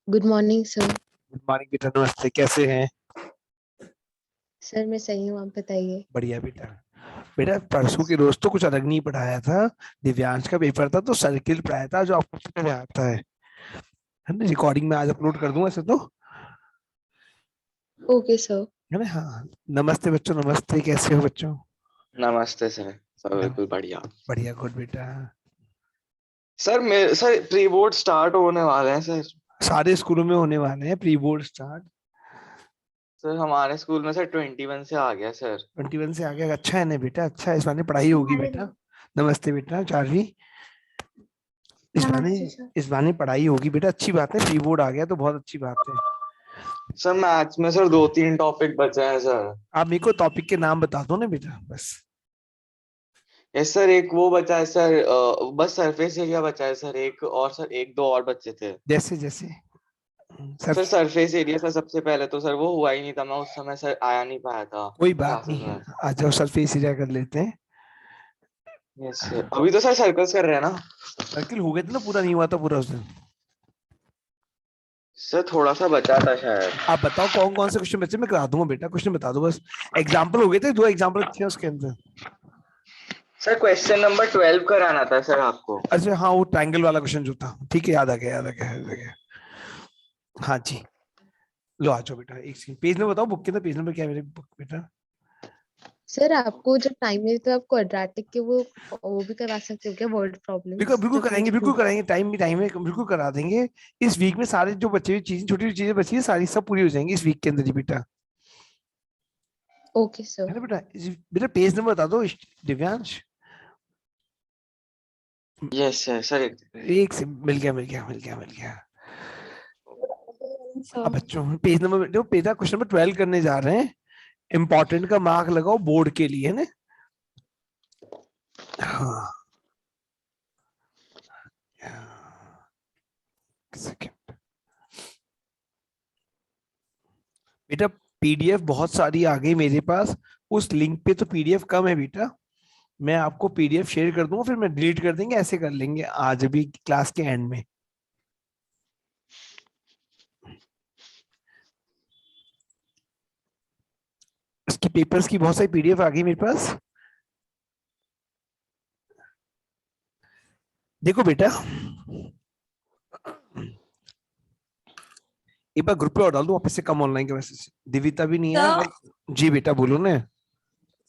Good morning sir. Good morning बेटा, नमस्ते। कैसे हैं? सर मैं सही हूँ, आप बताइए। बढ़िया बेटा। बेटा परसों के रोज तो कुछ अलग नहीं पढ़ाया था। दिव्यांश का पेपर था तो सर्किल पढ़ाया था जो आपको अच्छे से आता है ना। रिकॉर्डिंग में आज अपलोड कर दूंगा ऐसे तो, ओके सर। है ना। हाँ, नमस्ते बच्चों, नमस्ते। कैसे हो बच्चों? नमस्ते सर। सब नम- बिल्कुल बढ़िया। बढ़िया, गुड बेटा। सर प्री बोर्ड स्टार्ट होने वाले हैं सर। सारे स्कूलों में होने वाले हैं प्री बोर्ड स्टार्ट। सर हमारे स्कूल में सर 21 से आ गया सर। 21 से आगे अच्छा है ना बेटा, अच्छा है। इस बार पढ़ाई होगी बेटा। नमस्ते बेटा चार्वी। इस बहाने नमस्ते सर। इस बहाने पढ़ाई होगी बेटा, अच्छी बात है। प्री बोर्ड आ गया तो बहुत अच्छी बात है। सर मैथ्स में सर 2-3 टॉपिक बचे हैं सर। आप मेरे को टॉपिक के नाम बता दो ना बेटा, बस। यस सर, एक वो बचा है सर, बस सरफेस एरिया बचा है सर, एक और सर, एक दो और बचे थे। जैसे जैसे sir. Sir surface area sir, सबसे पहले तो सर वो हुआ ही नहीं था, मैं उस समय सर आया नहीं पाया था कोई बात क्लासेस नहीं, में। आ जाओ सरफेस एरिया कर लेते हैं। यस सर, अभी तो सर सर्कल्स कर रहे हैं ना। सर्किल हो गए थे ना, पूरा नहीं हुआ था पूरा उस दिन। सर थोड़ा सा बचा था शायद। आप बताओ कौन कौन से क्वेश्चन बच्चे, मैं करा दूंगा बेटा। क्वेश्चन बता दो बस। एग्जाम्पल हो गए थे, 2 एग्जाम्पल अच्छे हैं उसके अंदर। सर क्वेश्चन नंबर 12 कराना था सर आपको। अच्छा हाँ, वो ट्रायंगल वाला क्वेश्चन जो था, ठीक है, याद आ गया, याद आ गया, याद आ गया। हाँ जी। लो आ जाओ बेटा, एक सेकंड, पेज नंबर बताओ बुक के अंदर। पेज नंबर क्या है मेरे बुक बेटा? सर आपको जब टाइम मिले तो आप क्वाड्रेटिक के वो भी करवा सकते हो क्या, वर्ड बिल्कुल प्रॉब्लम्स बिल्कुल जो अपने कराएंगे, बिल्कुल स्कूल। कराएंगे। टाइम भी टाइम है, बिल्कुल करा देंगे। इस वीक में सारे जो बचे हुए चीजें, छोटी छोटी चीजें बची है, सारी सब पूरी हो जाएंगी इस वीक के अंदर ही बेटा। Okay sir. है ना बेटा? बेटा पेज नंबर बता दो दिव्यांश। Yes sir sir. एक से मिल गया, मिल गया, मिल गया, मिल गया। अब सर बच्चों पेज नंबर जो पेज क्वेश्चन नंबर 12 करने जा रहे हैं। इंपॉर्टेंट का मार्क लगाओ बोर्ड के लिए, है ना। हाँ, सेकंड बेटा। पीडीएफ बहुत सारी आ गई मेरे पास। उस लिंक पे तो पीडीएफ कम है बेटा। मैं आपको पीडीएफ शेयर कर दूंगा, फिर मैं डिलीट कर देंगे, ऐसे कर लेंगे आज अभी क्लास के एंड में। इसकी पेपर्स की बहुत सारी पीडीएफ आ गई मेरे पास। देखो बेटा, एक बार ग्रुप पे और डाल दूं वापस से, कम ऑनलाइन के मैसेज। दिविता भी नहीं है सर, अगर। जी बेटा बोलो ना।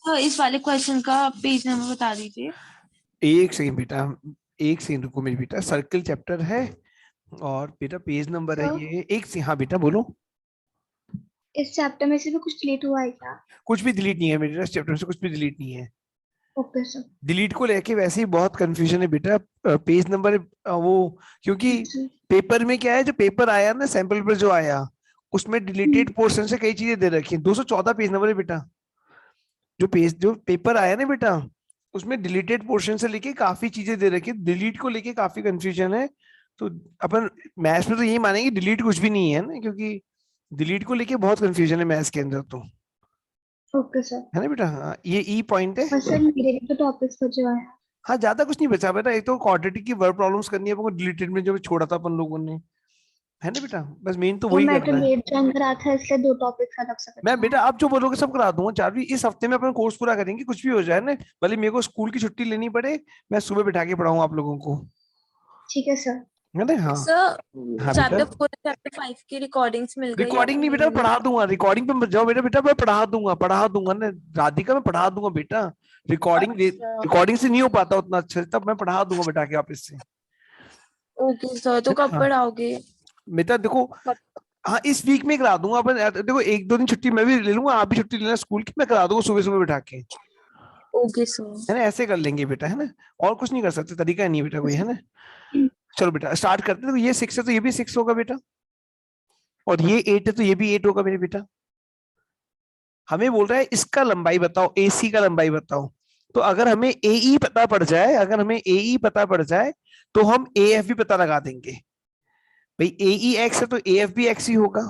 सर इस वाले क्वेश्चन का पेज नंबर बता दीजिए। एक सेकंड बेटा, एक सेकंड रुको मेरी बेटा। सर्कल चैप्टर है और बेटा पेज नंबर है सर, ये। एक से, हाँ बेटा बोलो। इस चैप्टर में से भी कुछ डिलीट हुआ है क्या? कुछ भी डिलीट नहीं है मेरे चैप्टर से, कुछ भी डिलीट नहीं है। Okay sir. डिलीट को लेके वैसे ही बहुत कंफ्यूजन है बेटा। पेज नंबर वो, क्योंकि जी। पेपर में क्या है, जो पेपर आया ना, सैंपल पेपर जो आया, उसमें डिलीटेड पोर्शन से कई चीजें दे रखी हैं। 214 पेज नंबर है बेटा। जो पेपर आया ना बेटा, उसमें डिलीटेड पोर्शन से लेके काफी चीजें दे रखी है। डिलीट को लेके काफी कंफ्यूजन है। तो अपन मैथ्स में तो यही मानेंगे डिलीट कुछ भी नहीं है ना, क्योंकि डिलीट को लेके बहुत कंफ्यूजन है मैथ्स के अंदर तो। Okay sir. है ना बेटा? हाँ, ये ई पॉइंट है। और सर मेरे भी तो टॉपिक्स बचे हुए हैं। हाँ, ज्यादा कुछ नहीं बचा बेटा। एक तो क्वाड्रेटिक की वर्ड प्रॉब्लम्स करनी है अपन को, डिलीटेड में जो छोड़ा था अपन लोगों ने। है ना बेटा? बस मेन तो तो वही मैं तो करना है। लेट ज्वाइन करा था, इसलिए 2 टॉपिक्स अलग से मैं बचे हैं। बेटा आप जो बोलोगे सब करा दूंगा चार्ली। इस हफ्ते में अपन कोर्स पूरा करेंगे, कुछ भी हो जाए ना। भले मेरे को स्कूल की छुट्टी लेनी पड़े, मैं सुबह बिठा के पढ़ाऊंगा आप लोगों को। ठीक है सर। है ना? हाँ। सर हाँ बेटा। चैप्टर 4 चैप्टर 5 की रिकॉर्डिंग्स मिल गई या रिकॉर्डिंग नहीं नहीं बेटा, मिली? पढ़ा दूंगा। रिकॉर्डिंग पे मत जाओ बेटा। बेटा मैं पढ़ा दूंगा ना। राधिका मैं पढ़ा दूंगा बेटा। अच्छा, रिकॉर्डिंग से नहीं हो पाता उतना अच्छे से, तब मैं पढ़ा दूंगा बेटा के वापस से। ओके सर, तो है ना? कब हाँ पढ़ाओगे? बेटा देखो, कब? हाँ इस वीक में करा दूंगा अपन। देखो 1-2 दिन छुट्टी मैं भी ले लूंगा, आप भी छुट्टी लेना स्कूल की, मैं करा दूंगा सुबह सुबह बिठा के। Okay sir. है ना? ऐसे कर लेंगे बेटा, है ना। और कुछ नहीं कर सकते, तरीका नहीं है बेटा कोई, है ना। चलो बेटा स्टार्ट करते हैं। तो ये 6 है तो ये भी 6 होगा बेटा, और ये 8 है तो ये भी 8 होगा मेरे बेटा। हमें बोल रहा है इसका लंबाई बताओ, एसी का लंबाई बताओ। तो अगर हमें एई पता पड़ जाए, तो हम ए एफ भी पता लगा देंगे। भाई एई एक्स है तो ए एफ भी एक्स ही होगा।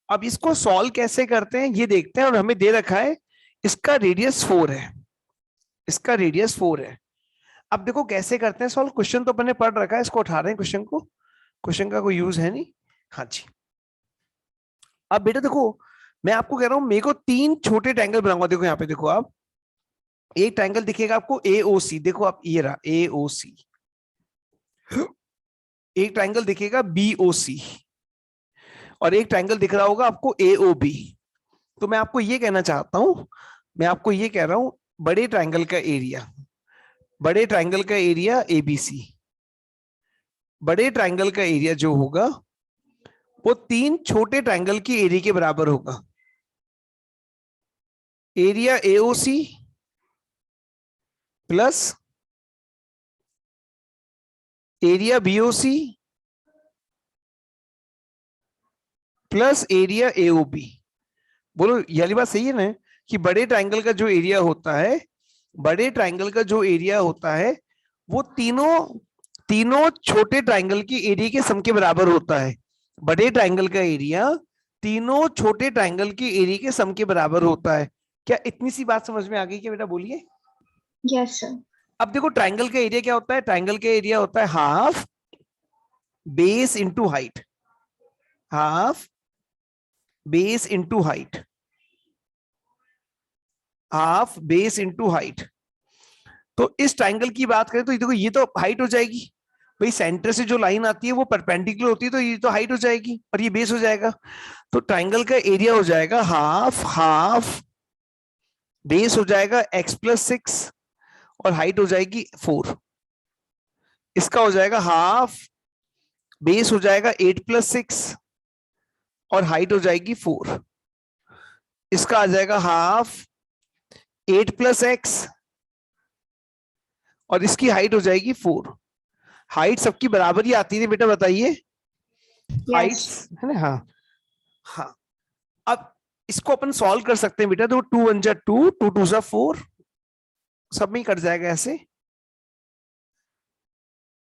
अब इसको सॉल्व कैसे करते हैं ये देखते हैं। और हमें दे रखा है इसका रेडियस 4 है, इसका रेडियस 4 है। अब देखो कैसे करते हैं सॉल्व। क्वेश्चन तो अपने पढ़ रखा है, इसको उठा रहे हैं क्वेश्चन को। क्वेश्चन का कोई यूज है नहीं। हाँ जी। अब बेटा देखो, मैं आपको कह रहा हूं मेरे को 3 छोटे ट्रायंगल बनाऊंगा। देखो यहाँ पे देखो आप, एक ट्रायंगल दिखेगा आपको AOC, देखो आप ये रहा AOC, एक ट्रायंगल दिखेगा BOC, और एक ट्रायंगल दिख रहा होगा आपको AOB। तो मैं आपको ये कहना चाहता हूं, मैं आपको ये कह रहा हूं, बड़े ट्रायंगल का एरिया, बड़े ट्रायंगल का एरिया ABC, बड़े ट्रायंगल का एरिया जो होगा वो 3 छोटे ट्रायंगल की एरिया के बराबर होगा। Area AOC plus area BOC plus area AOB। बोलो ये वाली बात सही है ना, कि बड़े ट्रायंगल का जो एरिया होता है, बड़े ट्रायंगल का जो एरिया होता है वो तीनों छोटे ट्रायंगल की एरिया के सम के बराबर होता है। बड़े ट्रायंगल का एरिया तीनों छोटे ट्रायंगल की एरिया के सम के बराबर होता है। क्या इतनी सी बात समझ में आ गई क्या बेटा? बोलिए। Yes sir. अब देखो ट्रायंगल का एरिया क्या होता है? ट्रायंगल का एरिया होता है half base into height, half base into height, half base into height. तो इस ट्रायंगल की बात करें तो देखो ये तो हाइट हो जाएगी भाई, सेंटर से जो लाइन आती है वो परपेंडिकुलर होती है, तो ये तो हाइट हो जाएगी और ये बेस हो जाएगा। तो ट्रायंगल का एरिया हो जाएगा हाफ, हाफ बेस हो जाएगा x+6 और हाइट हो जाएगी 4। इसका हो जाएगा हाफ बेस हो जाएगा 8+6 और हाइट हो जाएगी 4। इसका आ जाएगा हाफ 8+x और इसकी हाइट हो जाएगी 4। हाइट सबकी बराबर ही आती है बेटा, बताइए हाइट्स है ना? हाँ हाँ। अब इसको अपन सॉल्व कर सकते हैं बेटा। तो 2 1 जा 2, 2 2 जा 4, सब में ही कट जाएगा ऐसे।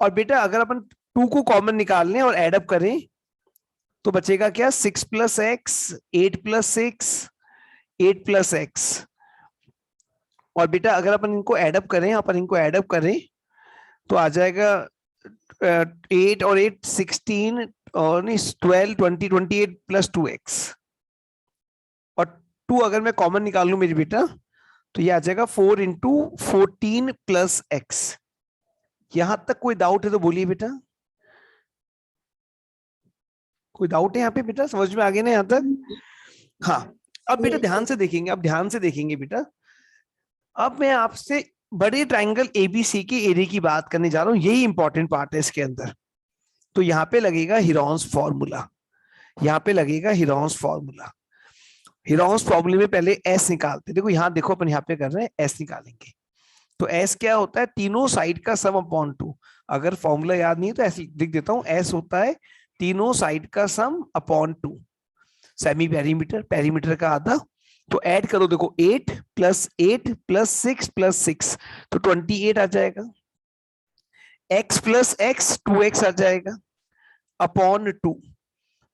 और बेटा अगर अपन 2 को कॉमन निकाल लें और एड अप करें तो बचेगा क्या? 6+x, 8+6, 8+x। और बेटा अगर अपन इनको एड अप करें, अपन इनको एड अप करें तो आ जाएगा 8 और 8 16 और नहीं 12 20 28 प्लस 2x। और 2 अगर मैं कॉमन निकाल लूं मेरी बेटा तो ये आ जाएगा 4 इंटू 14 प्लस x। यहां तक कोई डाउट है तो बोलिए बेटा। कोई डाउट है यहाँ पे बेटा? समझ में आ गया ना यहाँ तक? हाँ। अब बेटा ध्यान से देखेंगे, अब ध्यान से देखेंगे बेटा। अब मैं आपसे बड़े ट्रायंगल ABC के एरिया की बात करने जा रहा हूं, यही इंपॉर्टेंट पार्ट है इसके अंदर। तो यहाँ पे लगेगा हीरोन्स फॉर्मूला, यहाँ पे लगेगा हीरोन्स फॉर्मूला। हीरोन्स फॉर्मूले में पहले S निकालते। देखो यहाँ देखो अपन यहाँ पे कर रहे हैं S निकालेंगे। तो S क्या होता है? तीनों साइड का सम अपॉन 2। अगर फॉर्मूला याद नहीं है तो ऐसे लिख देता हूं, S होता है तीनों साइड का सम अपॉन 2। सेमी पेरीमीटर, पेरीमीटर का आधा। तो ऐड करो, देखो 8 + 8 + 6 + 6 तो 28 आ जाएगा। x + x 2x आ जाएगा अपॉन 2।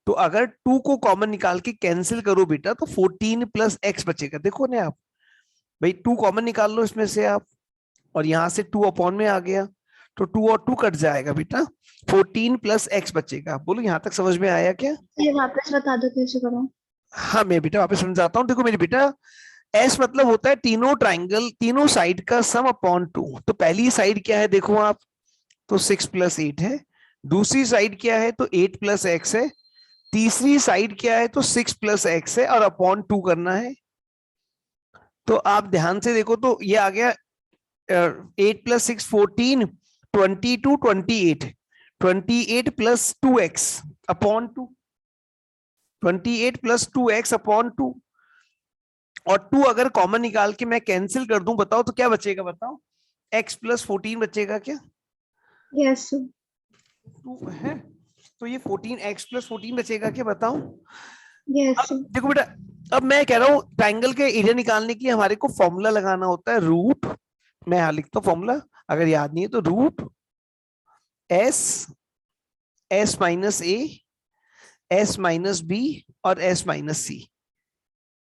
तो अगर 2 को कॉमन निकाल के कैंसिल करो बेटा तो 14 + x बचेगा। देखो ना आप भाई, 2 कॉमन निकाल लो इसमें से आप, और यहां से 2 अपॉन में आ गया तो 2 और 2 कट जाएगा बेटा, 14 + x बचेगा। बोलो यहाँ तक समझ में आया क्या? ये वापस बता दो कैसे करो। हाँ मैं बेटा वापस समझाता हूँ। देखो मेरे बेटा, S मतलब होता है तीनों ट्राइंगल, तीनों साइड का सम अपॉन 2। तो पहली साइड क्या है देखो आप, तो 6 + 8 है। दूसरी साइड क्या है? तो 8 + x है। तीसरी साइड क्या है? तो 6 + x है और अपॉन 2 करना है। तो आप ध्यान से देखो तो ये आ गया 8 + 6 14, 22 28, 28 + 2x अपॉन 2, 28 + 2x अपॉन 2। और 2 अगर कॉमन निकाल के मैं कैंसिल कर दूं, बताओ तो क्या बचेगा? बताओ, x + 14 बचेगा क्या? यस 2 है तो ये 14x + 14 बचेगा क्या? बताओ। यस। अब देखो बेटा, अब मैं कह रहा हूं ट्राइंगल के एरिया निकालने के लिए हमारे को फॉर्मूला लगाना होता है रूट। मैं यहां लिखता हूं फॉर्मूला, अगर याद नहीं है तो root s - a, s - b और s - c।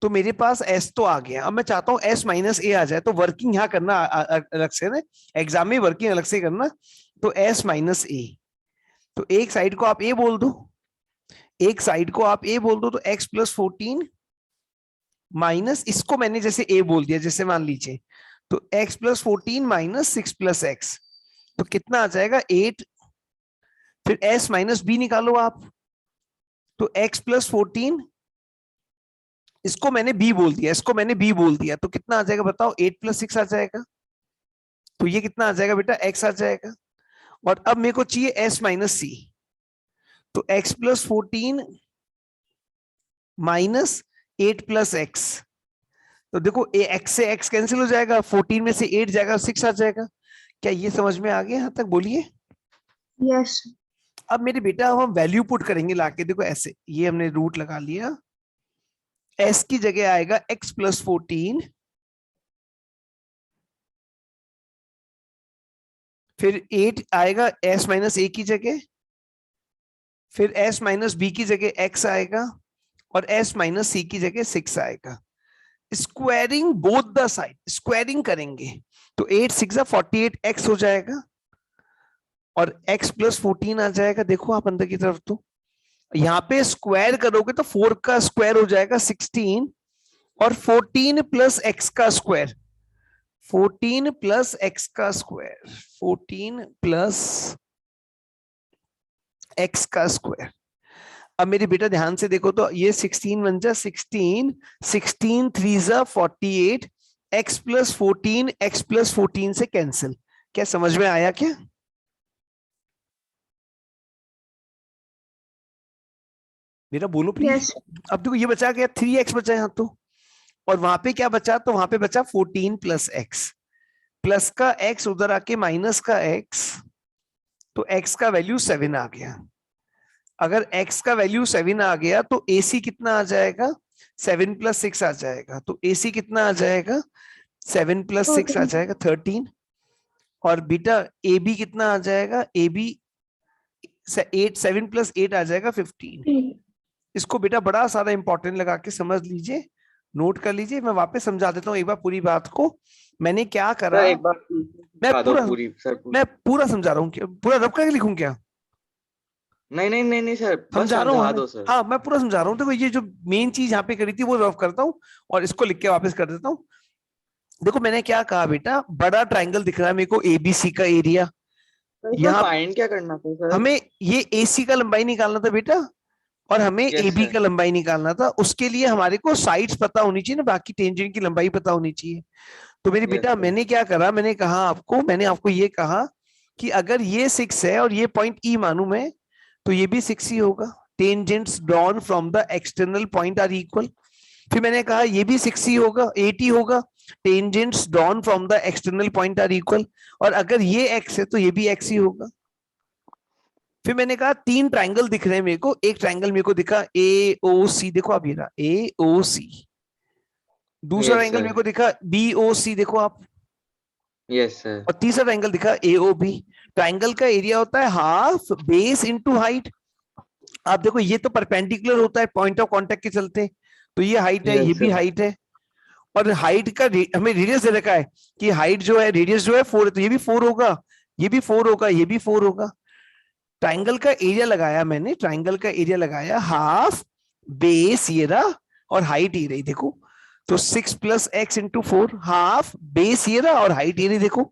तो मेरे पास s तो आ गया। अब मैं चाहता हूं s - a आ जाए, तो वर्किंग यहां करना अलग से ना, एग्जाम में वर्किंग अलग से करना। तो s - a, तो एक साइड को आप a बोल दो, एक साइड को आप a बोल दो तो x प्लस 14 माइनस, इसको मैंने जैसे a बोल दिया, जैसे मान लीजिए, तो x plus 14 minus 6 plus x, तो कितना आ जाएगा 8। फिर s माइनस b निकालो आप, तो x प्लस 14, इसको मैंने b बोल दिया, इसको मैंने b बोल दिया, तो कितना आ जाएगा बताओ, 8 प्लस 6 आ जाएगा। तो ये कितना आ जाएगा बेटा, x आ जाएगा। और अब मेरे को चाहिए s माइनस c, तो x plus 14 minus 8 plus x, तो देखो x से x कैंसिल हो जाएगा, 14 में से 8 जाएगा, 6 आ जाएगा। क्या ये समझ में आ गया यहाँ तक, बोलिए। यस अब मेरे बेटा हम वैल्यू पुट करेंगे लाके, देखो ऐसे, ये हमने रूट लगा लिया, s की जगह आएगा x प्लस 14, फिर 8 आएगा s माइनस a की जगह, फिर s माइनस b की जगह x आएगा, और s माइनस c की जगह 6 आएगा। Squaring both the side, squaring करेंगे तो 8 6 48 x हो जाएगा, और x प्लस 14 आ जाएगा। देखो आप अंदर की तरफ, तो यहाँ पे स्क्वायर करोगे तो 4 का स्क्वायर हो जाएगा 16, और 14 प्लस x का स्क्वायर, 14 प्लस x का स्क्वायर, 14 प्लस x का स्क्वायर। अब मेरे बेटा ध्यान से देखो, तो ये 16 बन जा 16, 16 3 जा 48, x प्लस 14, x प्लस 14 से कैंसिल। क्या समझ में आया क्या? मेरा बोलो प्लीज। यस अब देखो ये बचा गया 3x बचा यहाँ, तो और वहां पे क्या बचा, तो वहां पे बचा 14 प्लस x, प्लस का x उधर आके माइनस का x, तो x का वैल्यू 7 आ गया। अगर x का वैल्यू 7 आ गया तो AC कितना आ जाएगा, 7 प्लस 6 आ जाएगा। तो AC कितना आ जाएगा, 7 प्लस 6 आ जाएगा 13। और बेटा AB कितना आ जाएगा, AB 8, 7 प्लस 8 आ जाएगा 15। इसको बेटा बड़ा सारा इंपॉर्टेंट लगा के समझ लीजिए, नोट कर लीजिए। मैं वापस समझा देता हूँ एक बार पूरी बात को। मैंने क्या करा, सर एक बार मैं पूरा पूरी सर पूरी। मैं पूरा समझा रहा हूँ, पूरा रब करके लिखूं क्या? नहीं सर, बस समझा रहा समझा हूँ दो सर। हाँ, मैं पूरा समझा रहा हूँ। देखो ये जो मेन चीज यहाँ पे करी थी वो रफ करता हूँ, और इसको लिख के वापस कर देता हूँ। देखो मैंने क्या कहा बेटा, बड़ा ट्राइंगल दिख रहा है मेरे को ABC का एरिया, सर इसमें यहाँ फाइंड क्या करना था सर? हमें ये AC का लंबाई निकालना था बेटा, और हमें Yes, AB sir. का लंबाई निकालना था। उसके लिए हमारे को साइड्स पता होनी चाहिए ना, बाकी टेंजेंट की लंबाई पता होनी चाहिए। तो मेरे Yes, बेटा sir. मैंने क्या करा, मैंने आपको ये कहा कि अगर ये 6 है और ये पॉइंट E मानू मैं, तो ये भी 6 ही होगा। Tangents drawn from the external point are equal. फिर मैंने कहा ये भी 6 ही होगा, 8 ही होगा। Tangents drawn from the external point are equal, और अगर ये x है तो ये भी x ही होगा। फिर मैंने कहा 3 ट्राइंगल दिख रहे हैं मेरे को, एक ट्राइंगल मेरे को दिखा AOC, देखो आप ये रहा AOC, दूसरा Yes, ट्राइंगल sir. मेरे को दिखा BOC, देखो आप, Yes, sir. और तीसरा ट्राइंगल दिखा AOB। ट्राइंगल का एरिया होता है हाफ बेस इनटू हाइट। आप देखो ये तो परपेंडिकुलर होता है पॉइंट ऑफ कांटेक्ट के चलते, तो ये हाइट है, Yes, ये भी sir. हाइट है, और हाइट का हमें रेडियस दे रखा है कि हाइट जो है, रेडियस जो है 4 है, तो ये भी 4 होगा, ये भी 4 होगा, ये भी 4 होगा। ट्राइंगल का एरिया लगाया मैंने, ट्राइंगल का एरिया लगाया हाफ बेस ये रहा, और हाइट ये रही, देखो। तो 6 plus x into 4, half base ये रहा और हाइट ये रही, देखो,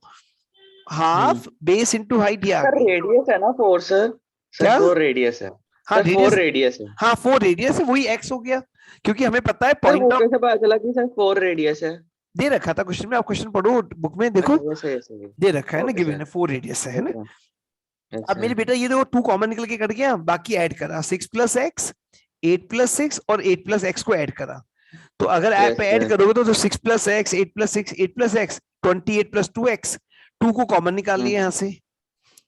हाफ बेस इंटू हाइट ये आ सर गई। रेडियस है ना 4 सर? क्या? सर 4 रेडियस है। हाँ सर 4 रेडियस है। हाँ 4 रेडियस है, वही x हो गया, क्योंकि हमें पता है सर पॉइंट वो ऑफ कैसे पता चला कि सर 4 रेडियस है? दे रखा था क्वेश्चन में, आप क्वेश्चन पढ़ो बुक में, देखो अच्छा वैसे ऐसे। दे रखा है ना, ओके गिवन सर। है 4 रेडियस है ना। यस अब मेरे सर। बेटा ये देखो 2 कॉमन निकल के कट गया, बाकी ऐड करा 6 प्लस एक्स, 8 प्लस 6 और 8 प्लस एक्स को ऐड करा। तो अगर आप Yes, ऐड sir. करोगे तो 6 plus x, 8 plus 6, 8 plus x, 28 plus 2x, 2 को कॉमन निकाल लिया यहाँ से,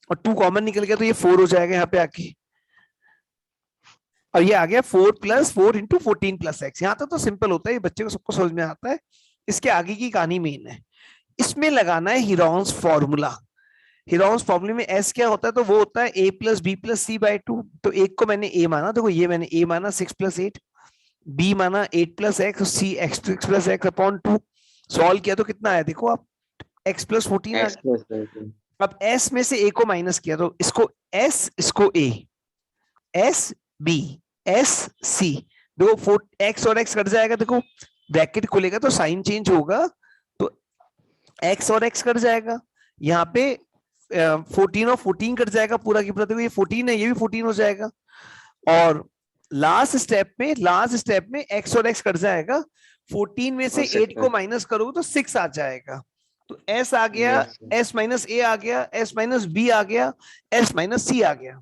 और 2 कॉमन निकल गया तो ये 4 हो जाएगा यहाँ पे आके, और ये आ गया 4 प्लस 4 इंटू 14 प्लस एक्स। यहाँ तक तो सिंपल होता है, ये बच्चे को सबको समझ में आता है। इसके आगे की कहानी मेन है, इसमें लगाना है हीरोन्स फॉर्मूला। हीरोन्स फॉर्मूले में एस क्या होता है, तो वो होता है a plus b plus c by 2। तो एक को मैंने a माना, देखो ये मैंने a माना 6 प्लस 8, b माना 8 plus X, C X plus X upon 2। Solve किया तो कितना आया, देखो आप, x प्लस 14 आ X गया। plus 13. अब s में से a को माइनस किया तो इसको s, इसको a, s b, s c. देखो एक्स और एक्स कट जाएगा, देखो ब्रैकेट खुलेगा तो साइन चेंज होगा, तो एक्स और एक्स कट जाएगा। यहाँ पे 14 और 14 कट जाएगा पूरा की पूरा, देखो ये 14 है, ये भी 14 हो जाएगा। और लास्ट स्टेप में एक्स और एक्स कट जाएगा, 14 में से 8 को माइनस करोगे तो 6 आ जाएगा। तो एस आ गया, एस माइनस ए आ गया, एस माइनस बी आ गया, एस माइनस सी आ गया।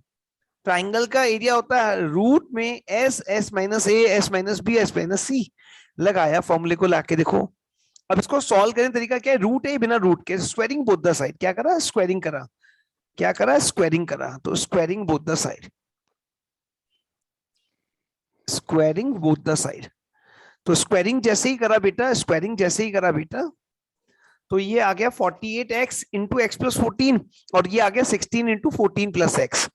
ट्राइंगल का एरिया होता है रूट में S, S minus A, S minus B, S minus C. लगाया फॉर्मूले को लाके, देखो अब इसको सॉल्व करने तरीका क्या है, रूट है बिना रूट के, स्क्वायरिंग बोथ द साइड। क्या करा, स्क्वायरिंग करा। क्या करा, स्क्वायरिंग करा। तो squaring both the side, squaring both the side. तो स्क्वायरिंग जैसे ही करा बेटा, स्क्वायरिंग जैसे ही करा बेटा, तो ये आ गया 48x इंटू एक्स प्लस 14, और ये आ गया 16 इंटू 14 प्लस एक्स।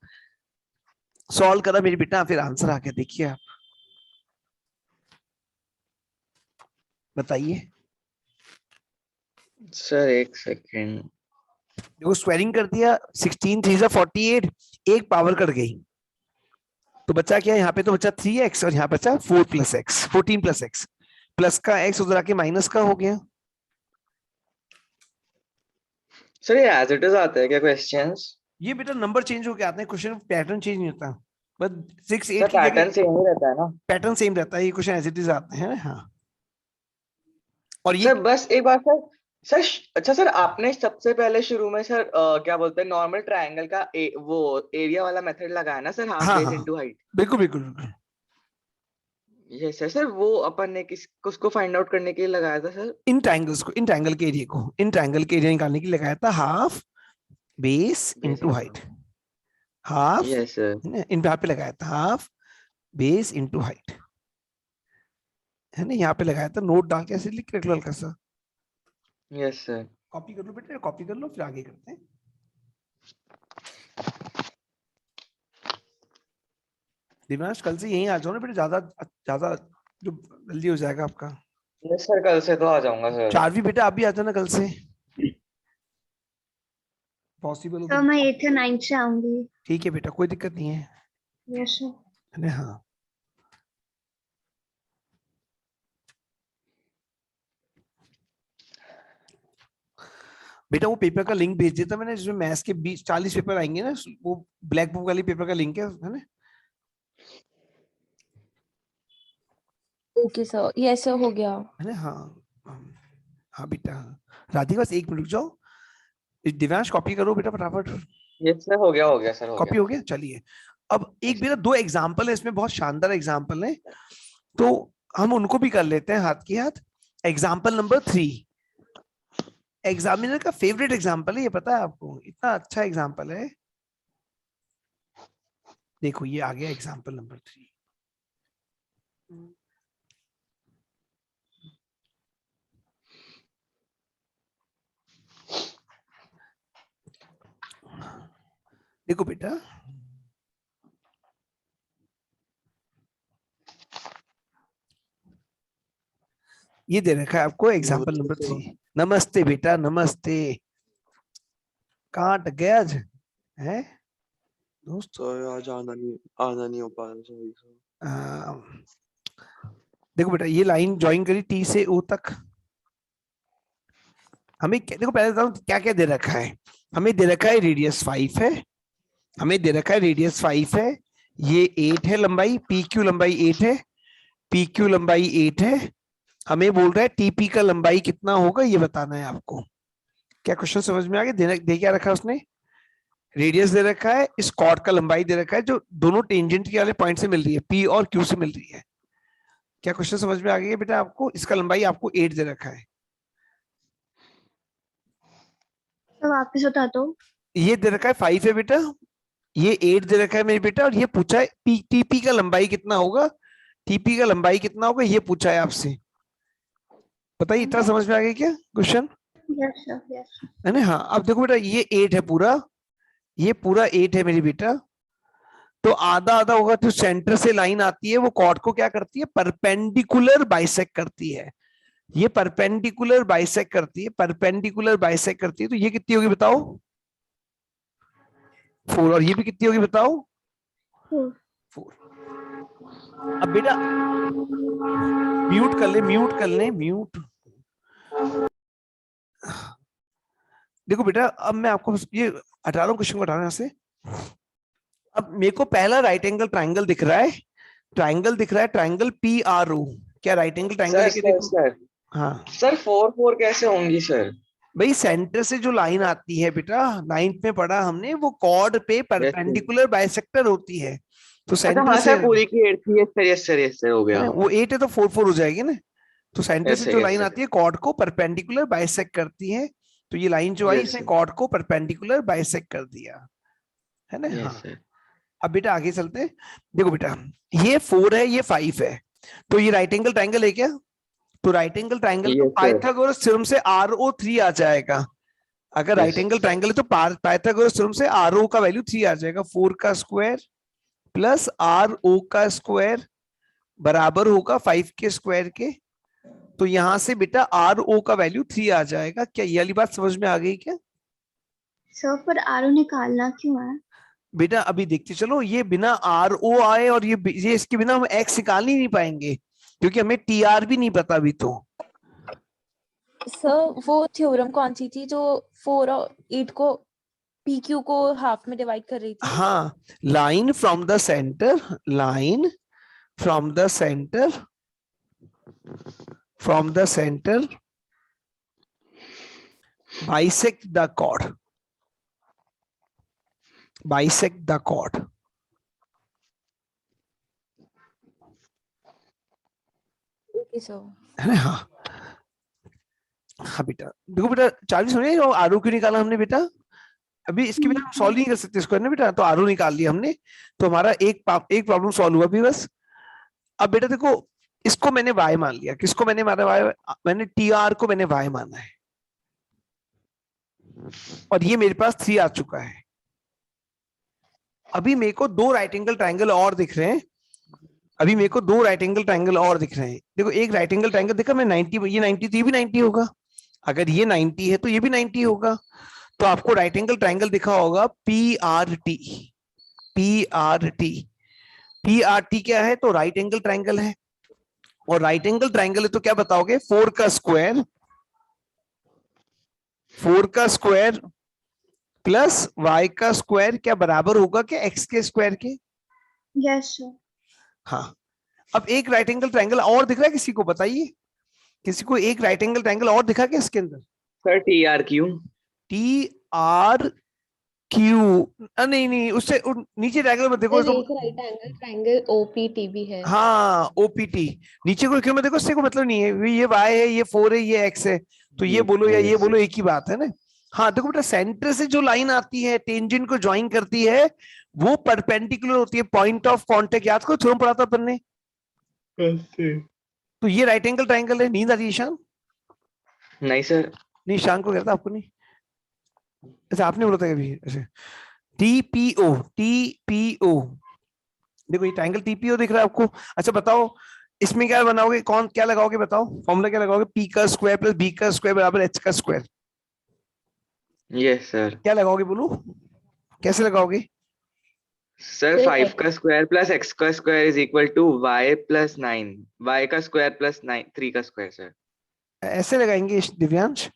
सॉल्व करा मेरे बेटा, फिर आंसर आ गया, देखिए आप बताइए। सर एक सेकेंड। देखो स्क्वायरिंग कर दिया, 16 3 जा 48, एक पावर कट गई, तो बचा क्या, यहाँ पे तो बचा 3x और यहाँ बचा 4 plus x, 14 plus x, plus का x उधर आके माइनस का हो गया। सर ये एज इट इज आता है क्या क्वेश्चंस? ये बेटा नंबर चेंज होके आते हैं, क्वेश्चन पैटर्न चेंज नहीं होता, बस 6 8 सर की पैटर्न जगह सेम ही रहता है ना? पैटर्न सेम रहता है, ये क्वेश्चन एज इट इज आते हैं। हाँ, और ये सर बस एक बात सर अच्छा सर, आपने सबसे पहले शुरू में सर क्या बोलते हैं नॉर्मल ट्रायंगल का वो एरिया वाला मेथड लगाया ना सर, हाफ हाँ बेस हाँ इनटू हाइट? बिल्कुल बिल्कुल बिल्कुल। Yes sir. सर वो अपन ने उसको फाइंड आउट करने के लिए लगाया था सर? इन ट्रायंगल्स को, इन ट्रायंगल के एरिया को, इन ट्रायंगल के एरिया निकालने के लिए लगाया था half base into height. Half, yes sir. इन यहाँ पे लगाया था हाफ बेस इनटू हाइट, है ना, यहाँ पे लगाया था, नोट डाल के ऐसे लिख के हल्का सा। Yes sir. कॉपी कर लो बेटा, कॉपी कर लो, फिर आगे करते हैं। दिव्यांश कल से यहीं आ जाओ ना बेटा, ज्यादा ज्यादा जो जल्दी हो जाएगा आपका। यस सर, कल से तो आ जाऊंगा सर। चारवी बेटा आप भी आ जाना कल से, पॉसिबल हो सर तो। मैं 8th या 9th से आऊंगी। ठीक है बेटा, कोई दिक्कत नहीं है। Yes sir. है ना, हाँ। बेटा वो पेपर का लिंक भेज देता मैंने, जिसमें मैथ्स के 40 पेपर आएंगे ना, वो ब्लैक बुक वाली पेपर का लिंक है ना। ओके सर, ये ऐसा हो गया। है ना, हाँ हाँ बेटा। राधिका बस 1 मिनट रुक जाओ, दिव्यांश कॉपी करो बेटा फटाफट। यस सर, हो गया सर, हो कॉपी गया। हो गया, चलिए। अब एक बेटा 2 एग्जाम्पल है इसमें, बहुत शानदार एग्जाम्पल है, तो हम उनको भी कर लेते हैं हाथ के हाथ। एग्जाम्पल नंबर 3 एग्जामिनर का फेवरेट एग्जाम्पल है, ये पता है आपको, इतना अच्छा एग्जाम्पल है। देखो ये आ गया एग्जाम्पल नंबर 3। देखो बेटा, ये दे रखा है आपको एग्जाम्पल नंबर 3। नमस्ते बेटा, नमस्ते। कहाँ अटक गए आज है दोस्त? आज आना नहीं हो पा रहा। देखो बेटा, ये लाइन ज्वाइन करी टी से ओ तक। हमें देखो पहले बताऊं क्या क्या दे रखा है। हमें दे रखा है रेडियस 5 है, हमें दे रखा है रेडियस 5 है, ये 8 है लंबाई, पी क्यू लंबाई 8 है, पी क्यू लंबाई 8 है। हमें बोल रहा है टीपी का लंबाई कितना होगा, ये बताना है आपको। क्या क्वेश्चन समझ में आ गया? दे क्या रखा है उसने, रेडियस दे रखा है, इस कॉर्ड का लंबाई दे रखा है जो दोनों टेंजेंट के वाले पॉइंट से मिल रही है, पी और क्यू से मिल रही है। क्या क्वेश्चन समझ में आ गया बेटा आपको? इसका लंबाई आपको 8 दे रखा है। तो वापस बता दो। ये दे रखा है 5 है बेटा, ये 8 दे रखा है मेरे बेटा, और ये पूछा है टीपी का लंबाई कितना होगा, टीपी का लंबाई कितना होगा ये पूछा है आपसे। बताइए, इतना समझ में आ गया क्या क्वेश्चन? Yes sir, yes. है ना, हाँ। अब देखो बेटा, ये 8 है पूरा, ये पूरा 8 है मेरी बेटा, तो आधा आधा होगा, तो सेंटर से लाइन आती है, वो कॉर्ड को क्या करती है, परपेंडिकुलर बाइसेक्ट करती है। ये परपेंडिकुलर बाइसेक्ट करती है, परपेंडिकुलर बाइसेक्ट करती है, तो ये कितनी होगी बताओ? 4। और ये भी कितनी होगी बताओ? 4। 4। अब बेटा म्यूट कर ले म्यूट। देखो बेटा अब मैं आपको ये हटा रहा हूँ क्वेश्चन को, हटा रहा हूं यहाँ से। अब मेरे को पहला राइट एंगल ट्राइंगल दिख रहा है, ट्राइंगल PRO। क्या राइट एंगल ट्राइंगल सर लेके सर देखो। सर हाँ सर 4 कैसे होंगी सर? भाई सेंटर से जो लाइन आती है बेटा, 9th में पढ़ा हमने, वो कॉर्ड पे परपेंडिकुलर बाइसेक्टर होती है। तो अच्छा सेंटर हाँ से सर पूरी की 8 थी। यस सर हो है गया। ना, वो 8 है तो 4 हो जाएगी ना। तो सेंटर से जो यस लाइन सर आती है कॉर्ड को परपेंडिकुलर बाइसेक्ट करती है। तो ये लाइन जो आई यस इसने सर कॉर्ड को परपेंडिकुलर बाइसेक्ट कर दिया है ना। यस हाँ सर अब बेटा आगे चलते हैं। देखो बेटा ये 4 है, ये 5 है, तो ये राइट एंगल ट्राइंगल है क्या? तो राइट एंगल ट्राइंगल तो यस सर पाइथागोरस थ्योरम से RO3 आ जाएगा। अगर राइट यस एंगल ट्राइंगल है तो पाइथागोरस थ्योरम से RO का वैल्यू 3 आ जाएगा। 4 का स्क्वायर प्लस RO का स्क्वायर बराबर होगा 5 के स्क्वायर के। तो यहां से बेटा RO का वैल्यू 3 आ जाएगा। क्या ये वाली बात समझ में आ गई क्या? सर पर आरो निकालना क्यों है? बेटा अभी देखते चलो, ये बिना RO आए और ये इसके बिना हम X निकाल ही नहीं पाएंगे, क्योंकि हमें TR भी नहीं पता अभी तो। सर वो थ्योरम कौन सी थी जो 4 और 8 को PQ को हाफ में डिवाइड कर रही थी? हाँ, line from the centre, line from the centre, from the centre bisect the chord, bisect the chord। Okay sir. है ना। हाँ हाँ बेटा देखो बेटा, 40 समझे और आरो क्यों निकाला हमने बेटा? अभी इसके बिना हम सॉल्व नहीं कर सकते इसको, है ना बेटा। तो आरो निकाल लिया हमने, तो हमारा एक प्रॉब्लम सॉल्व हुआ अभी बस। अब बेटा देखो, इसको मैंने y मान लिया। किसको मैंने माना y? मैंने TR को मैंने y माना है, और ये मेरे पास 3 आ चुका है। अभी मेरे को 2 राइट एंगल ट्राइंगल और दिख रहे हैं। अभी मेरे को 2 राइट एंगल ट्राइंगल और दिख रहे हैं। देखो एक राइट एंगल ट्राइंगल देखा मैं 90, ये 90 तो ये भी 90 होगा। अगर ये 90 है तो ये भी 90 होगा। तो आपको राइट एंगल ट्राइंगल दिखा होगा PRT। PRT, PRT क्या है? तो राइट एंगल ट्राइंगल है। और राइट एंगल ट्राइंगल है तो क्या बताओगे? 4 का स्क्वायर, 4 का स्क्वायर प्लस y का स्क्वायर क्या बराबर होगा क्या x के स्क्वायर के? Yes sir. हाँ। अब एक राइट एंगल ट्राइंगल और दिख रहा है किसी को? बताइए, किसी को एक राइट एंगल ट्राइंगल और दिखा क्या इसके अंदर? Sir TRQ। TRQ नहीं नहीं, उससे नीचे डायग्राम में देखो सर तो। एक राइट एंगल ट्राइंगल OPT भी है। हाँ OPT नीचे को क्यों में देखो, उससे कोई मतलब नहीं है। ये y है, ये 4 है, ये x है, तो ये बोलो या ये बोलो एक ही बात है ना। हाँ देखो बेटा, सेंटर से जो लाइन आती है टेंजेंट को ज्वाइन करती है वो परपेंडिकुलर होती है। पॉइंट ऑफ कांटेक्ट याद करो, थ्योरम पढ़ा था अपन ने। तो ये राइट एंगल ट्राइंगल है। नींद आ रही है ईशान? नहीं सर। नहीं ईशान को कहता, आपको नहीं? ऐसे आपने बोला था कभी ऐसे? TPO, TPO देखो ये ट्राइंगल TPO दिख रहा है आपको। अच्छा बताओ इसमें क्या बनाओगे, कौन क्या लगाओगे बताओ? फॉर्मूला क्या लगाओगे? P का स्क्वायर प्लस B का स्क्वायर बराबर H का स्क्वायर। Yes sir. क्या लगाओगे बोलो, कैसे लगाओगे? सर 5 का स्क्वायर प्लस x का square is equal to y plus 9, y का स्क्वायर प्लस 9 3 का स्क्वायर सर। ऐसे लगाएंगे दिव्यांश,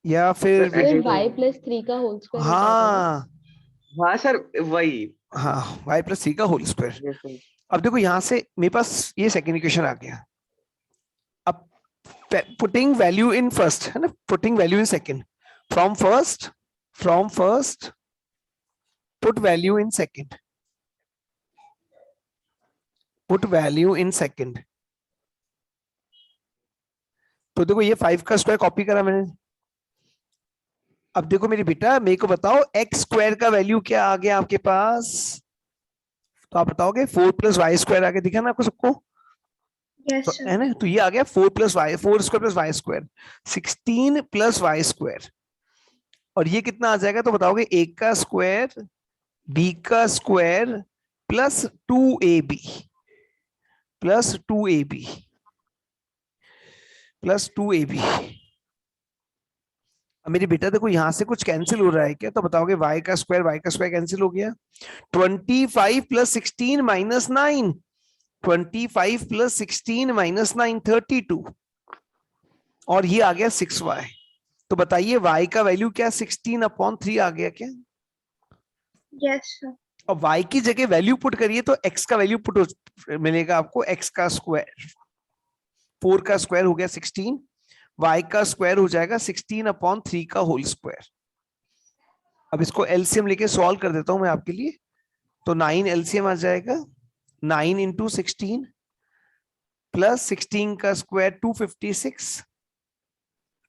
या फिर सर, ऐसे फिर y प्लस 3 का होल स्क्वायर हो जाएगा ना? हाँ हाँ सर वही। हाँ y प्लस 3 का होल स्क्वायर। Yes sir. अब देखो यहां से मेरे पास ये सेकेंड इक्वेशन आ गया। अब पुटिंग वैल्यू इन फर्स्ट है ना, putting value in second, from first put value in second, put value in second. तो देखो ये 5 का स्क्वायर कॉपी करा मैंने। अब देखो मेरी बेटा, मेरे को बताओ एक्स स्क्वायर का वैल्यू क्या आ गया आपके पास? तो आप बताओगे 4 प्लस वाई स्क्वायर आ गया, दिखा ना आपको सबको? यस तो सर। है ना, तो ये आ गया 4 plus y, 4 square plus y square, 16 plus y square. और ये कितना आ जाएगा? तो बताओगे a का स्क्वायर b का square plus 2ab plus 2ab plus 2ab। अब मेरी बेटा देखो यहां से कुछ कैंसिल हो रहा है क्या? तो बताओगे y का स्क्वायर कैंसिल हो गया। 25 प्लस 16 माइनस 9, 25 + 16 - 9 32 और ये आ गया 6y। तो बताइए y का वैल्यू क्या 16/3 आ गया क्या? Yes sir. और y की जगह वैल्यू पुट करिए तो x का वैल्यू पुट मिलेगा आपको, x का स्क्वायर, 4 का स्क्वायर हो गया 16, y का स्क्वायर हो जाएगा 16/3 का होल स्क्वायर। अब इसको एलसीएम लेके सॉल्व कर देता हूं मैं आपके लिए। तो 9 एलसीएम आ जाएगा, 9 × 16 प्लस 16 का स्क्वायर 256,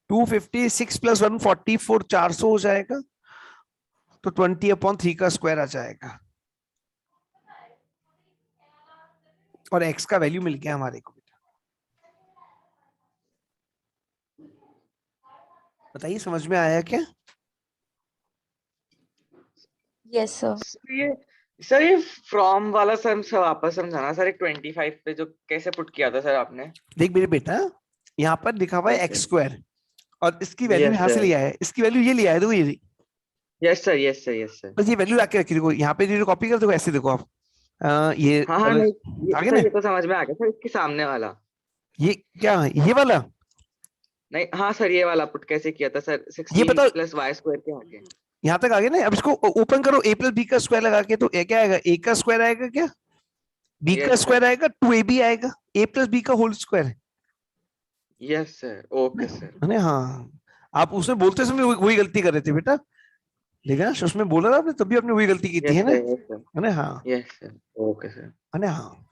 256 + 144 400 हो जाएगा। तो 20/3 का स्क्वायर आ जाएगा और x का वैल्यू मिल गया हमारे को। बताइए समझ में आया क्या? Yes sir. सर ये फ्रॉम वाला सर वापस समझाना सर। एक 25 पे जो कैसे पुट किया था सर आपने? देख मेरे बेटा, यहाँ पर लिखा हुआ है Yes, एक्स sir. स्क्वायर और इसकी वैल्यू Yes, यहाँ से sir. लिया है, इसकी वैल्यू ये लिया है। देखो ये yes sir, yes sir, yes sir. बस ये वैल्यू लाके रखी, देखो यहाँ पे कॉपी कर, देखो ऐसे देखो आप, ये हाँ हाँ, नहीं ये आगे सर, ना, ये तो समझ में आ गया सर। इसके सामने वाला ये क्या, ये वाला, नहीं, हाँ सर, ये वाला पुट कैसे किया था सर? ये 16 बताओ, + y² के आगे। यहाँ तक आगे ना। अब इसको ओपन करो, a + b का स्क्वायर लगा के, तो क्या आएगा, a का स्क्वायर आएगा, क्या b का Yes, स्क्वायर sir. आएगा, 2ab आएगा, a + b का whole square yes sir, okay sir. है ना। हाँ, आप उसमें बोलते समय वही गलती कर रहे थे बेटा, लेकिन ना उसमें बोला ना आपने, तभी आपने वही गलती की थी, यस है ना, सर, यस सर, है ना। हाँ, यस सर, ओके सर। है ना। हाँ,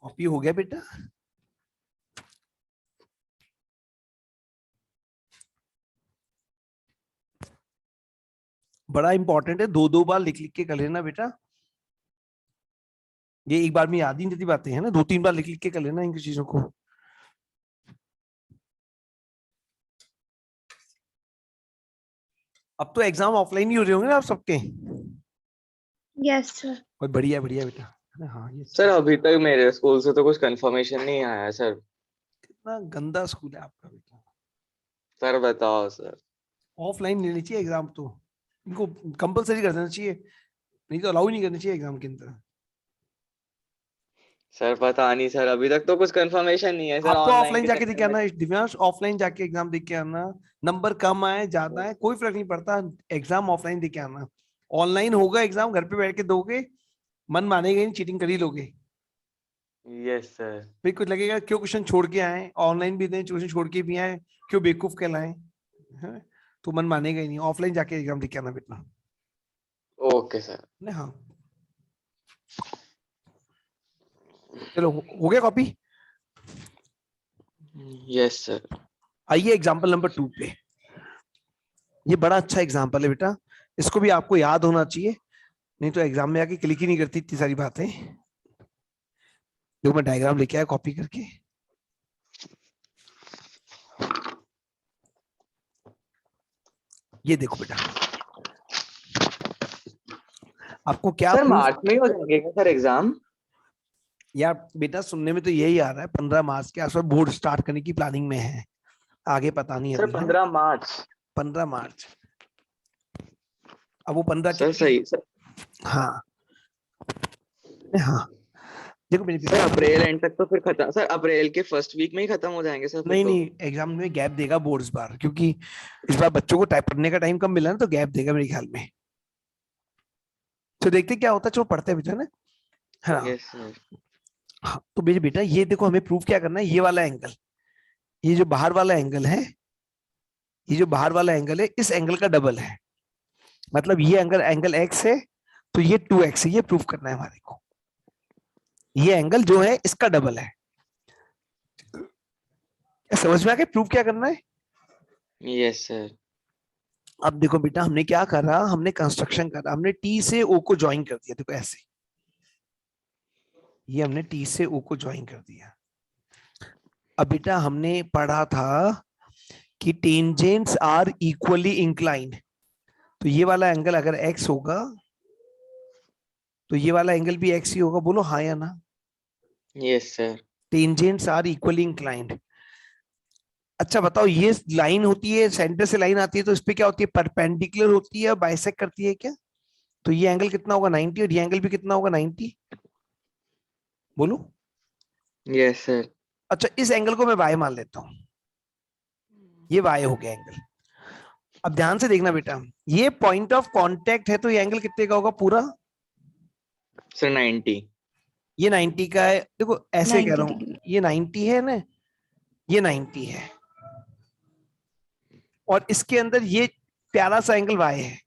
कॉपी हो गया बेटा। बड़ा इंपॉर्टेंट है, 2-2 बार लिख लिख के कर लेना बेटा। ये एक बार में याद ही नहीं रहती बातें, है ना, 2-3 बार लिख लिख के कर लेना इन चीजों को। अब तो एग्जाम ऑफलाइन ही हो रहे होंगे ना आप सबके? Yes sir. बहुत बढ़िया बढ़िया बेटा, है ना। हाँ, ये सर अभी तक मेरे स्कूल से तो कुछ कंफर्मेशन नहीं आया सर। कितना गंदा स्कूल है आपका बेटा। सर बताओ सर। ऑफलाइन लेनी चाहिए एग्जाम, तो इनको कंपलसरी कर देना चाहिए, नहीं तो अलाउ नहीं करनी चाहिए एग्जाम के अंदर। सर पता नहीं सर, अभी तक तो कुछ कंफर्मेशन नहीं है सर। आप तो ऑनलाइन ऑफलाइन के जाके दे के चक्कर में। आना दिव्यांश, ऑफलाइन जाके एग्जाम दे के आना, नंबर कम आए ज्यादा है कोई फर्क नहीं पड़ता, एग्जाम ऑफलाइन दे के आना। ऑनलाइन होगा एग्जाम, घर पे बैठ के दोगे, मन मानेगा नहीं, चीटिंग कर ही लोगे। Yes sir. फिर कुछ लगेगा क्यों क्वेश्चन छोड़ के आए, ऑनलाइन भी दें क्वेश्चन छोड़ के भी आए, क्यों बेवकूफ कहलाएं, है? तो मन मानेगा ही नहीं। ऑफलाइन जाके एग्जाम दे के आना बेटा। Okay sir. हाँ, चलो हो गया कॉपी। Yes sir. आइए एग्जाम्पल नंबर 2 पे। ये बड़ा अच्छा एग्जाम्पल है बेटा, इसको भी आपको याद होना चाहिए, नहीं तो एग्जाम में आके क्लिक ही नहीं करती इतनी सारी बातें। जो मैं डायग्राम लेके आया कॉपी करके, ये देखो बेटा, आपको क्या सर मार्च में ही हो जाएंगे क्या सर एग्जाम? यार बेटा सुनने में तो यही आ रहा है 15 मार्च के आसपास बोर्ड स्टार्ट करने की प्लानिंग में है, आगे पता नहीं सर अभी। 15 मार्च। 15 मार्च, अब वो 15 सर सही सर। हाँ हाँ, देखो मेरे सर अप्रैल एंड तक तो फिर खत्म, सर अप्रैल के फर्स्ट वीक में ही खत्म हो जाएंगे सर फिर नहीं तो। नहीं, एग्जाम में गैप देगा बोर्ड इस बार, क्योंकि इस बार बच्चों को टाइप पढ़ने का टाइम कम मिला ना, तो गैप देगा मेरे ख्याल में। तो देखते क्या होता है, चलो पढ़ते हैं बेटा ना, है ना। Yes sir. हाँ, तो मेरे बेटा ये देखो, हमें प्रूफ क्या करना है, ये वाला एंगल, ये जो बाहर वाला एंगल है, ये जो बाहर वाला एंगल है, इस एंगल का डबल है। मतलब ये एंगल एंगल एक्स है तो ये 2x है, ये प्रूव करना है हमारे को। ये एंगल जो है इसका डबल है। समझ में आ गया प्रूव क्या करना है? Yes sir. अब देखो बेटा हमने क्या करा, हमने कंस्ट्रक्शन करा, हमने टी से ओ को ज्वाइन कर दिया। देखो ऐसे, ये हमने टी से ओ को ज्वाइन कर दिया। अब बेटा हमने पढ़ा था कि टेंजेंट्स आर इक्वली इंक्लाइंड, तो ये वाला एंगल अगर एक्स होगा तो ये वाला एंगल भी एक्स ही होगा। बोलो हाँ या ना? Yes sir. Tangents are equally inclined. अच्छा बताओ, ये लाइन होती है, सेंटर से लाइन आती है, तो इस पे क्या होती है? परपेंडिकुलर होती है, बाइसेक्ट करती है क्या? तो ये एंगल कितना होगा? 90, और ये एंगल भी कितना होगा? 90। बोलो। Yes sir. अच्छा इस एंगल को मैं y मान लेता हूं, ये y हो गया एंगल। अब ध्यान से देखना बेटा, ये पॉइंट ऑफ कांटेक्ट है, तो ये एंगल कितने का होगा पूरा? सर 90। ये 90 का है। देखो ऐसे कह 90 रहा हूं, डिग्री। ये 90 है ना, ये 90 है, और इसके अंदर ये प्यारा सा एंगल y है,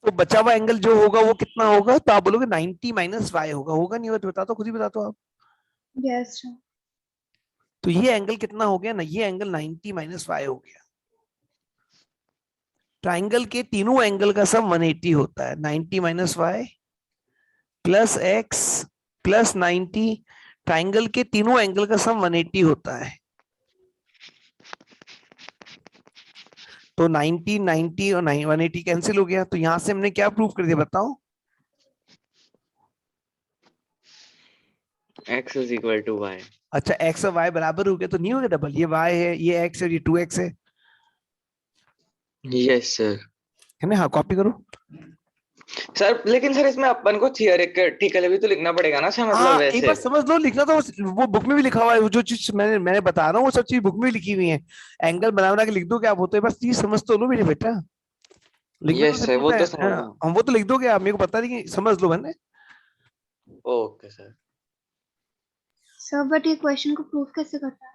तो बचा हुआ एंगल जो होगा वो कितना होगा? तो आप बोलोगे 90 माइनस y होगा। होगा नहीं होगा तो बता दो, खुद ही बता दो आप। Yes sir. तो ये एंगल कितना हो गया ना? ये एंगल 90 माइनस y हो गया। ट्राइंगल के तीनों एंगल का सम 180 होता है। 90 minus y plus x plus 90, triangle के तीनों एंगल का सम 180 होता है। तो 90 90 और 180 कैंसिल हो गया। तो यहां से हमने क्या प्रूव कर दिया बताओ? x is equal to y। अच्छा x और y बराबर हो गया तो नहीं हो गया डबल? ये y है, ये x है, ये 2x है यस सर। है ना? हाँ कॉपी करो। सर लेकिन सर इसमें अपन को थियोरेटिकली भी तो लिखना पड़ेगा ना सर, मतलब हाँ एक वैसे। बार समझ लो, लिखना तो वो बुक में भी लिखा हुआ है। वो जो चीज मैंने बता रहा हूँ वो सब चीज बुक में भी लिखी हुई है। एंगल बना के लिख दो क्या आप? होते बस चीज समझ तो लो मेरे बेटा, लिखना तो यस सर, सिंपल वो सा तो है। समझ हाँ, में। हम वो तो लिख दोगे आप, मेरे को पता नहीं कि समझ लो मैंने। Okay sir. सर बट ये क्वेश्चन को प्रूव कैसे करता है?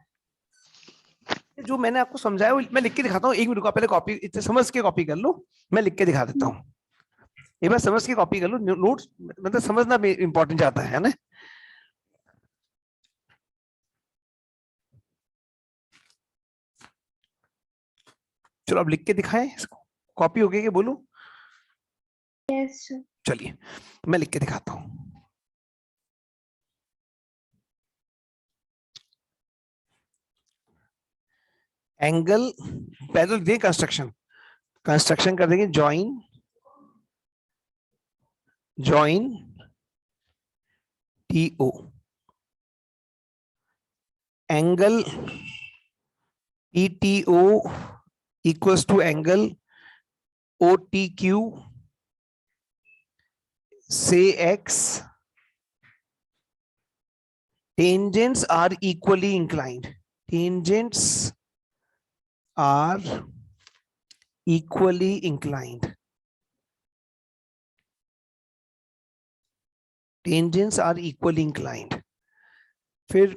जो मैंने आपको समझाया वो मैं लिख के दिखाता हूँ। एक मिनट को पहले कॉपी इतने समझ के कॉपी कर लो, मैं लिख के दिखा देता हूँ। एक बार समझ के कॉपी कर लो, नोट्स मतलब समझना इंपॉर्टेंट जाता है ना। चलो अब लिख के दिखाएं इसको। कॉपी हो गई कि बोलो? Yes sir. चलिए मैं लिख के दिखाता हूं। एंगल पहले तो दें कंस्ट्रक्शन, कंस्ट्रक्शन कर देंगे। Join join T O, angle E T O equals to angle O T Q say X, tangents are equally inclined, tangents are equally inclined, tangents are equally inclined। फिर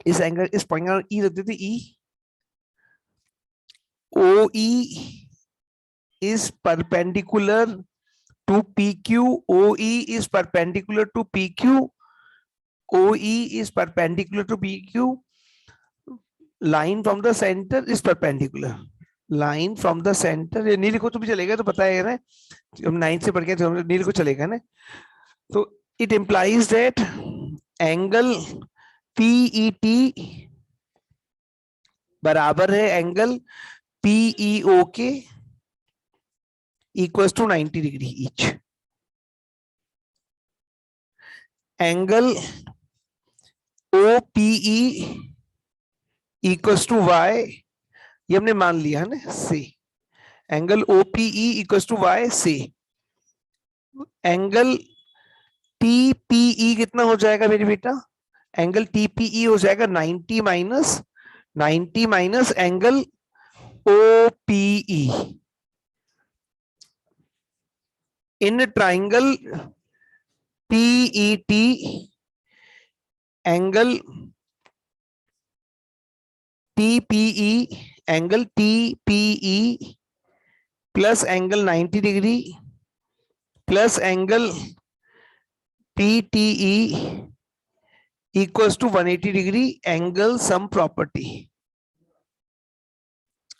इस angle इस point का ई रख देते, ई ओ ई is perpendicular to PQ, OE is perpendicular to PQ, OE is perpendicular to PQ, line from the center is perpendicular, line from the center। ये नहीं लिखो तो भी चलेगा, तो पता है ना, हम 9 से पढ़ के तो नहीं लिखो चलेगा ना। तो it implies that angle PET बराबर है एंगल PEO के equals to 90 degree each। Angle OPE equals to y, ये हमने मान लिया है ना, से angle OPE equals to y से एंगल TPE कितना हो जाएगा मेरे बेटा? एंगल TPE हो जाएगा 90 minus angle OPE। In triangle PET angle TPE, angle TPE plus angle 90 degree plus angle PTE equals to 180 degree angle sum property.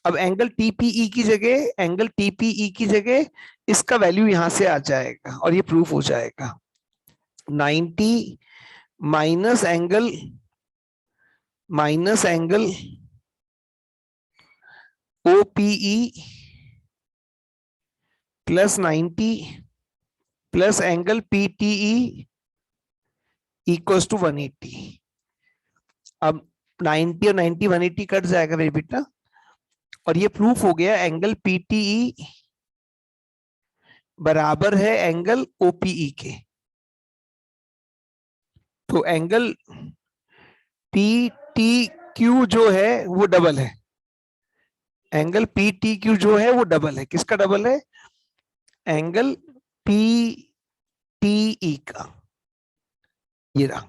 अब angle TPE की जगह इसका वैल्यू यहां से आ जाएगा और ये प्रूफ हो जाएगा। 90 minus angle OPE plus 90 plus angle PTE equals to 180। अब 90 और 90 180 कट जाएगा मेरे बेटा और ये प्रूफ हो गया एंगल PTE बराबर है एंगल OPE के। तो एंगल PTQ जो है वो डबल है, एंगल PTQ जो है वो डबल है। किसका डबल है? एंगल PTE का। ये रहा,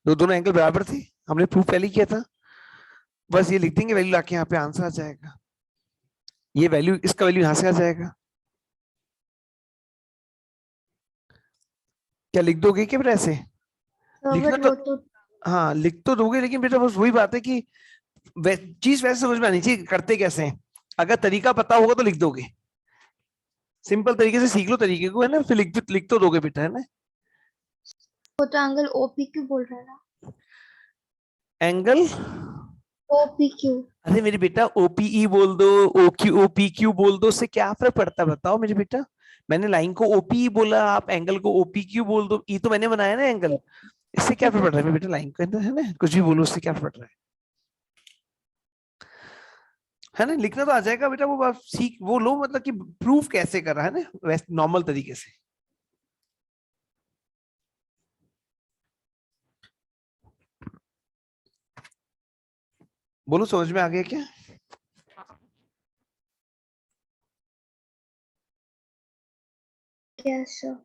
दोनों एंगल बराबर थे, हमने प्रूफ पहले किया था। बस ये लिख देंगे वैल्यू लाके, यहाँ पे आंसर आ जाएगा। ये वैल्यू, इसका वैल्यू यहां से आ जाएगा। क्या लिख दोगे क्या बेटा ऐसे? लिखना वो तो हाँ लिख तो दोगे, लेकिन बेटा बस वही बात है कि चीज वैसे समझ में आनी चाहिए करते कैसे हैं। अगर तरीका पता होगा तो लिख दोगे, सिंपल तरीके से सीख लो तरीके को, है ना, फिर लिख तो दोगे बेटा, है ना। वो तो एंगल OPQ बोल रहा है ना। Angle OPQ। अरे मेरे बेटा OPE बोल दो, OPQ बोल दो, उससे क्या फर्क पड़ता है बताओ मेरे बेटा। मैंने लाइन को OPE बोला, आप एंगल को OPQ बोल दो, ई तो मैंने बनाया ना एंगल, इससे क्या फर्क पड़ रहा है बेटा। लाइन को है ना, कुछ भी बोलो उससे क्या फर्क पड़ रहा है ना। लिखना तो आ जाएगा बेटा, वो आप सीख वो लो, मतलब कि प्रूफ कैसे कर रहा है ना, वैसे नॉर्मल तरीके से। बोलो समझ में आ गया क्या? Yes sir.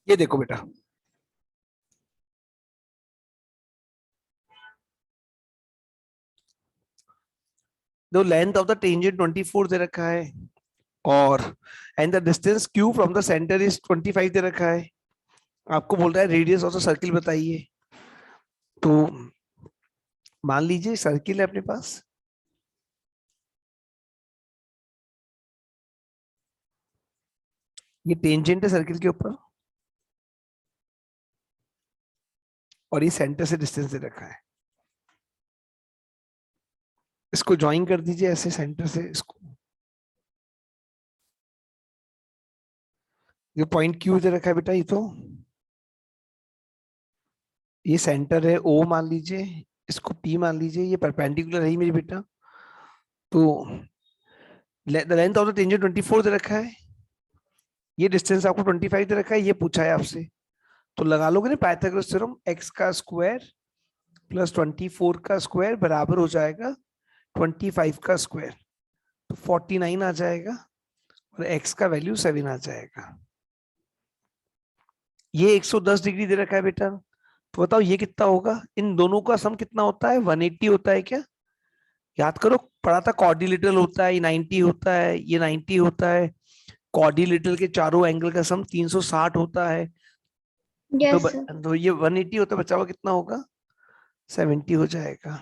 ये देखो बेटा, दो लेंथ ऑफ द टेंजेंट 24 दे रखा है और and the distance Q from the centre is 25 दे रखा है। आपको बोल रहा है रेडियस ऑफ द सर्किल बताइए। तो मान लीजिए सर्किल है अपने पास, ये टेंजेंट है सर्किल के ऊपर और ये सेंटर से डिस्टेंस दे रखा है। इसको ज्वाइन कर दीजिए ऐसे सेंटर से इसको, ये पॉइंट Q दे रखा है बेटा, ये सेंटर है O मान लीजिए, इसको P मान लीजिए, ये परपेंडिकुलर है मेरे बेटा। तो the length of the tangent 24 दे रखा है, ये डिस्टेंस आपको 25 दे रखा है, ये पूछा है आपसे। तो लगा लोगे ना पाइथागोरस थ्योरम, x का स्क्वायर प्लस 24 का स्क्वायर बराबर हो जाएगा 25 का स्क्वायर, तो 49 आ जाएगा और x का वैल्यू 7 आ जाएगा। ये 110 डिग्री दे रखा है बेटा, तो बताओ ये कितना होगा? इन दोनों का सम कितना होता है? 180 होता है क्या? याद करो, पढ़ा था क्वाड्रिलेटरल होता है, ये 90 होता है, ये 90 होता है। क्वाड्रिलेटरल के चारों एंगल का सम 360 होता है। Yes sir. तो ये 180 होता है, बचा हुआ कितना होगा? 70 हो जाएगा।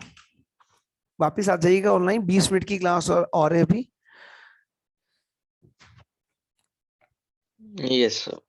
वापिस आ जाइएगा ऑनलाइन, 20 मिनट की क्लास और है अभी। Yes sir.